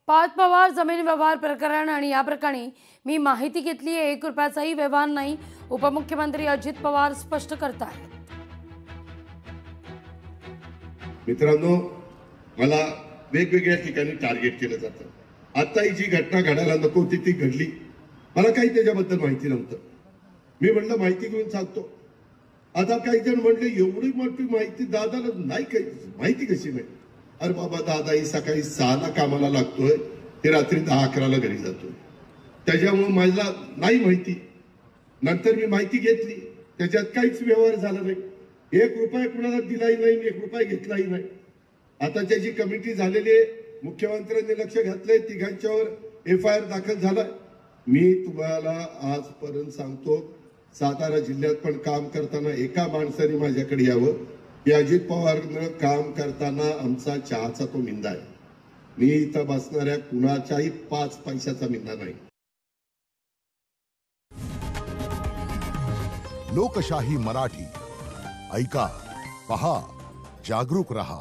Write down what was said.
पाच पवार जमीन व्यवहार प्रकरण आणि या प्रकरणी मी माहिती घेतली आहे, 1 रुपयाचाही व्यवहार नाही, उपमुख्यमंत्री अजित पवार स्पष्ट करतात। मित्रांनो, मला वेगवेगळ्या ठिकाणी टार्गेट केलं जातं। आता ही जी घटना घडायला नको होती ती घडली। मला काही त्याच्याबद्दल माहिती नव्हतं। मी म्हणलं माहिती घेऊन सांगतो। आता काही जण म्हणले एवढी मोठी माहिती दादाला नाही, काही माहिती कशी नाही? अरे बाबा, दादा ही सकाळी 6ला कामाला लागतोय, ते रात्री 10-11ला घरी जातोय, त्याच्यामुळे मला नाही माहिती। नंतर मी माहिती घेतली, त्याच्यात काहीच व्यवहार झाला नाही, 1 रुपया कुणाला दिलाही नाही, 1 रुपया घेतलाही नाही। आता त्याची कमिटी झालेली आहे, मुख्यमंत्र्यांनी लक्ष घातलंय, तिघांच्यावर FIR दाखल झाला। मी तुम्हाला आजपर्यंत सांगतो, सातारा जिल्ह्यात पण काम करताना एका माणसाने माझ्याकडे यावं की अजित पवारनं काम करताना आमचा चहाचा तो मिंदा आहे। मी इथं बसणाऱ्या कुणाच्याही 5 पैशाचा मिंदा नाही। लोकशाही मराठी ऐका, पहा, जागरूक रहा।